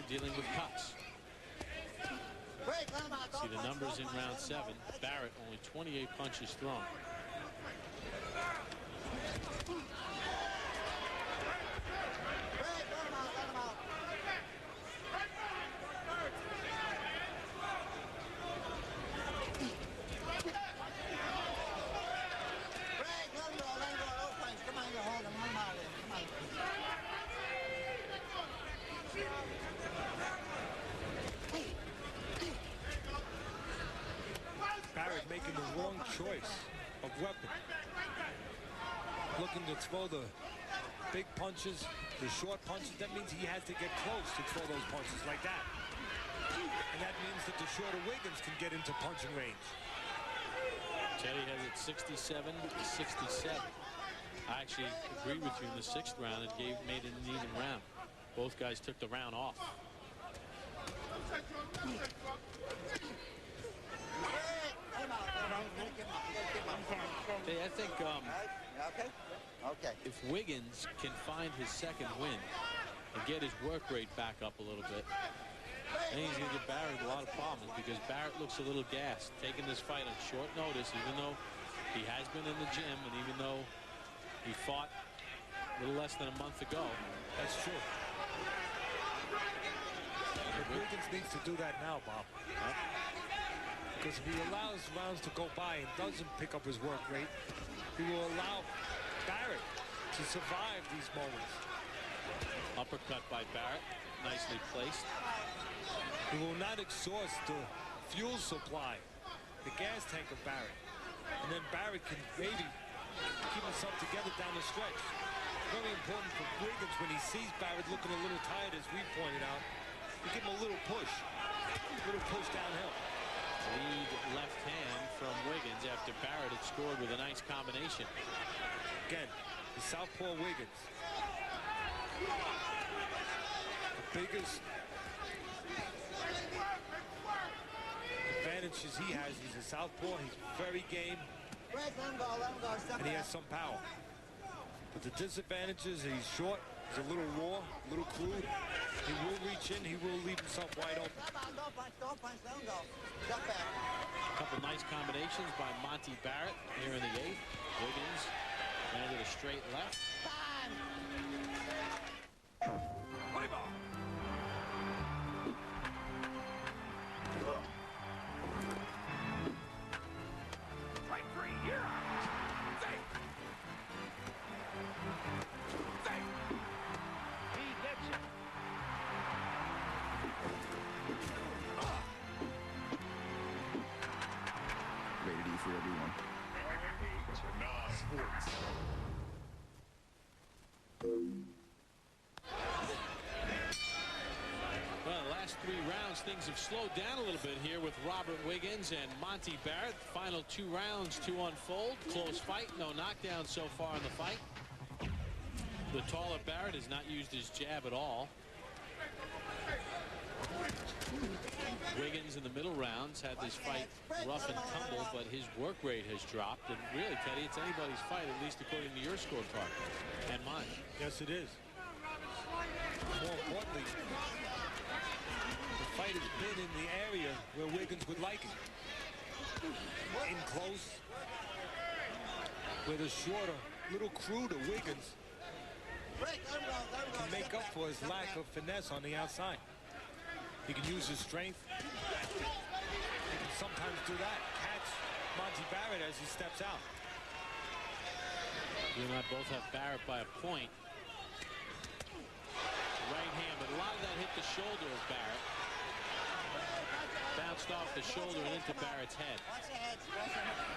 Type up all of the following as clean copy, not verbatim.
dealing with cuts. See the numbers in round 7. Barrett only 28 punches thrown. Barrett making the wrong choice of weapon. Looking to throw the big punches, the short punches. That means he has to get close to throw those punches like that. And that means that the shorter Wiggins can get into punching range. Teddy has it 67 to 67. I actually agreed with you in the 6th round and made it an even round. Both guys took the round off. Hey, I think if Wiggins can find his 2nd win and get his work rate back up a little bit, then he's going to give Barrett a lot of problems, because Barrett looks a little gassed, taking this fight on short notice, even though he has been in the gym and even though he fought a little less than a month ago. That's true. But Wiggins needs to do that now, Bob. Yep. Because if he allows rounds to go by and doesn't pick up his work rate, he will allow Barrett to survive these moments. Uppercut by Barrett, nicely placed. He will not exhaust the fuel supply, the gas tank of Barrett. And then Barrett can maybe keep himself together down the stretch. Very important for Wiggins when he sees Barrett looking a little tired, as we pointed out. You give him a little push downhill. Lead left hand from Wiggins after Barrett had scored with a nice combination. Again, the southpaw Wiggins. The biggest advantages he has, he's a southpaw, he's very game, and he has some power. But the disadvantages, he's short, he's a little raw, a little crude. He will reach in, he will leave himself wide open. A couple nice combinations by Monte Barrett here in the 8th. Wiggins landed a straight left. Play ball. Strike 3, you're out. Safe. Safe. He gets you. Rated E for everyone. Sports. Well, the last 3 rounds, things have slowed down a little bit here with Robert Wiggins and Monte Barrett. Final 2 rounds to unfold. Close fight, no knockdown so far in the fight. The taller Barrett has not used his jab at all. Wiggins in the middle rounds had this fight rough and tumble, but his work rate has dropped. And really, Teddy, it's anybody's fight, at least according to your scorecard and mine. Yes, it is. More importantly, the fight has been in the area where Wiggins would like it. In close, where the shorter, little cruder Wiggins can make up for his lack of finesse on the outside. He can use his strength. He can sometimes do that. Catch Monte Barrett as he steps out. You and I both have Barrett by a point. Right hand, but a lot of that hit the shoulder of Barrett. Bounced off the shoulder and into Barrett's head.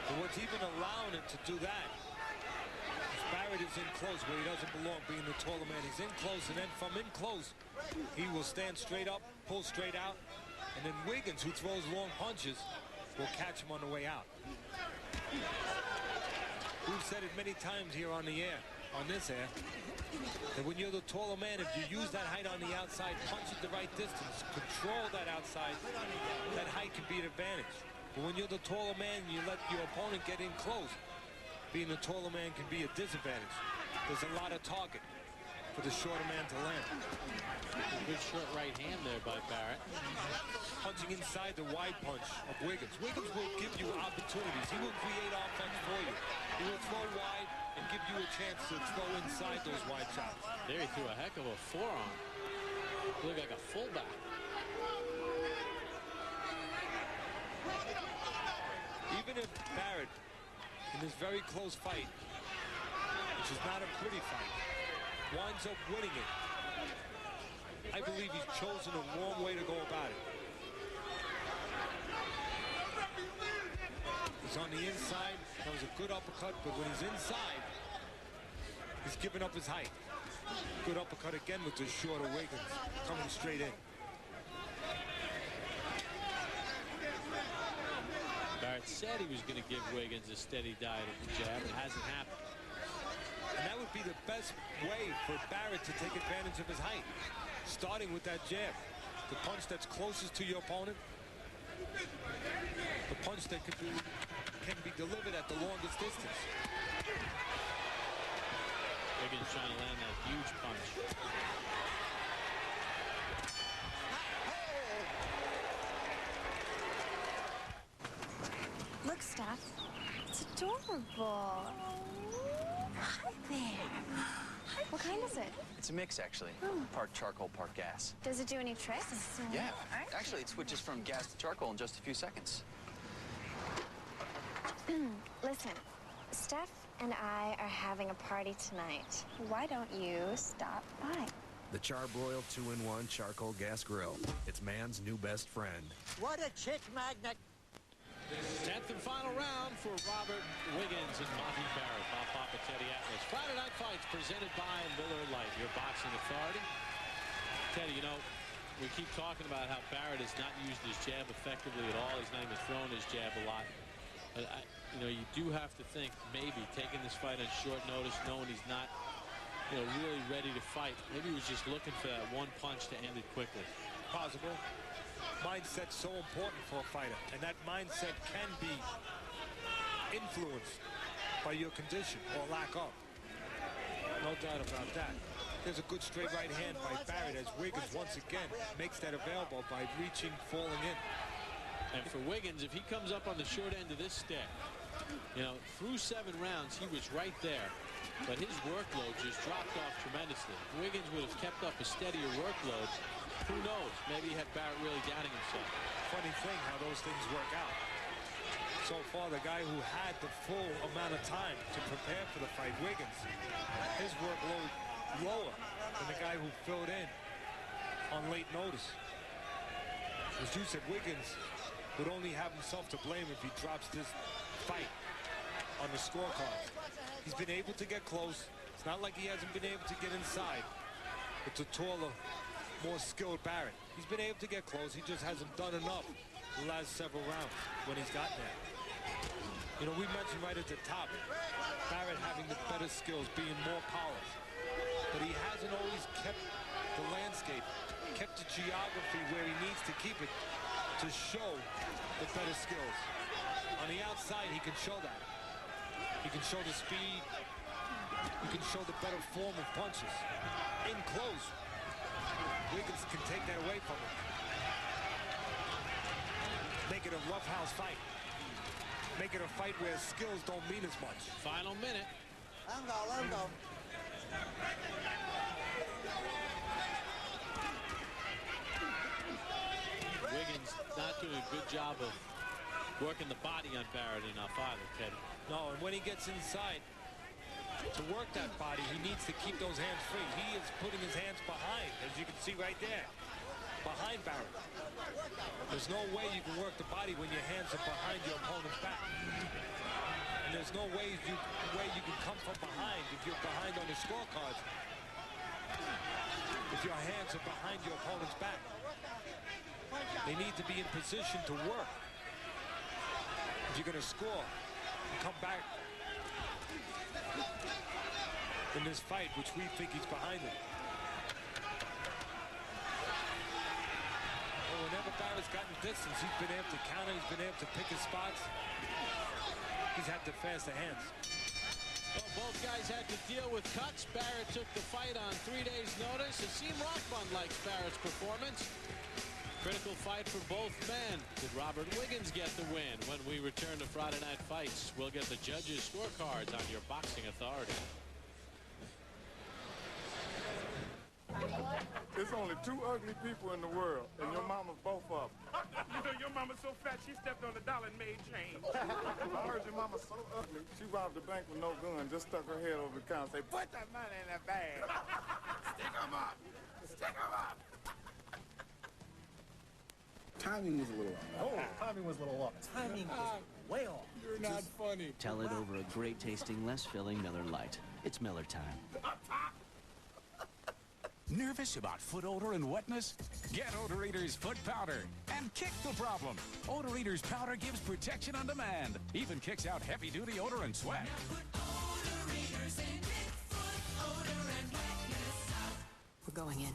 But what's even allowing him to do that is Barrett is in close where he doesn't belong, being the taller man. He's in close, and then from in close, he will stand straight up, pull straight out, and then Wiggins, who throws long punches, will catch him on the way out. We've said it many times here on the air, on this air, that when you're the taller man, if you use that height on the outside, punch at the right distance, control that outside, that height can be an advantage. But when you're the taller man and you let your opponent get in close, being the taller man can be a disadvantage. There's a lot of target for the shorter man to land. Good short right hand there by Barrett. Punching inside the wide punch of Wiggins. Wiggins will give you opportunities. He will create offense for you. He will throw wide and give you a chance to throw inside those wide shots. There he threw a heck of a forearm. Looked like a fullback. Even if Barrett, in this very close fight, which is not a pretty fight, winds up winning it, I believe he's chosen a wrong way to go about it. He's on the inside. That was a good uppercut, but when he's inside, he's giving up his height. Good uppercut again with the shorter Wiggins coming straight in. Barrett said he was going to give Wiggins a steady diet of the jab. It hasn't happened. And that would be the best way for Barrett to take advantage of his height. Starting with that jab. The punch that's closest to your opponent. The punch that can be delivered at the longest distance. Wiggins trying to land that huge punch. Look, Steph. It's adorable. Hi there. What kind is it? It's a mix, actually. Part charcoal, part gas. Does it do any tricks? Yeah. Actually, it switches from gas to charcoal in just a few seconds. Listen, Steph and I are having a party tonight. Why don't you stop by? The Charbroil 2-in-1 Charcoal Gas Grill. It's man's new best friend. What a chick magnet. 10th and final round for Robert Wiggins and Monte Barrett. Bob Papa, Teddy Atlas. Friday Night Fights presented by Miller Lite, your boxing authority. Teddy, you know, we keep talking about how Barrett has not used his jab effectively at all. He's not even thrown his jab a lot. But, you know, you do have to think maybe taking this fight on short notice, knowing he's not, you know, really ready to fight. Maybe he was just looking for that one punch to end it quickly. Possible. Mindset's so important for a fighter, and that mindset can be influenced by your condition or lack of. No doubt about that. There's a good straight right hand by Barrett as Wiggins once again makes that available by reaching, falling in. And for Wiggins, if he comes up on the short end of this stick, you know, through 7 rounds, he was right there. But his workload just dropped off tremendously. If Wiggins would have kept up a steadier workload, who knows? Maybe he had Barrett really doubting himself. Funny thing how those things work out. So far, the guy who had the full amount of time to prepare for the fight, Wiggins, his workload lower than the guy who filled in on late notice. As you said, Wiggins would only have himself to blame if he drops this fight on the scorecard. He's been able to get close. It's not like he hasn't been able to get inside. It's a taller, more skilled Barrett. He's been able to get close. He just hasn't done enough the last several rounds when he's gotten there. You know, we mentioned right at the top, Barrett having the better skills, being more polished. But he hasn't always kept the landscape, kept the geography where he needs to keep it to show the better skills. On the outside, he can show that. He can show the speed. He can show the better form of punches. In close, Wiggins can take that away from him. Make it a roughhouse fight. Make it a fight where skills don't mean as much. Final minute. Let him go. Wiggins not doing a good job of working the body on Barrett enough either, Teddy. No, and when he gets inside to work that body, he needs to keep those hands free. He is putting his hands behind, as you can see right there, behind Barrett. There's no way you can work the body when your hands are behind your opponent's back. And there's no way you can come from behind if you're behind on the scorecards. If your hands are behind your opponent's back. They need to be in position to work. If you're going to score and come back in this fight, which we think he's behind it. Well, whenever Barrett's gotten distance, he's been able to counter, he's been able to pick his spots. He's had the faster hands. Well, both guys had to deal with cuts. Barrett took the fight on 3 days' notice. Hasim Rockbund likes Barrett's performance. Critical fight for both men. Did Robert Wiggins get the win? When we return to Friday Night Fights, we'll get the judges' scorecards on your boxing authority. There's only 2 ugly people in the world, and your mama's both of them. You know your mama's so fat she stepped on $1 and made change. I heard your mama's so ugly, she robbed the bank with no gun, just stuck her head over the counter and say, put that money in that bag. Stick 'em up. Stick 'em up. Timing was a little off. Oh, timing was a little off. Timing was way off. You're not funny. Tell it over a great tasting, less filling Miller Lite. It's Miller time. Nervous about foot odor and wetness? Get Odor Eater's foot powder and kick the problem. Odor Eater's powder gives protection on demand. Even kicks out heavy-duty odor and sweat. We're going in.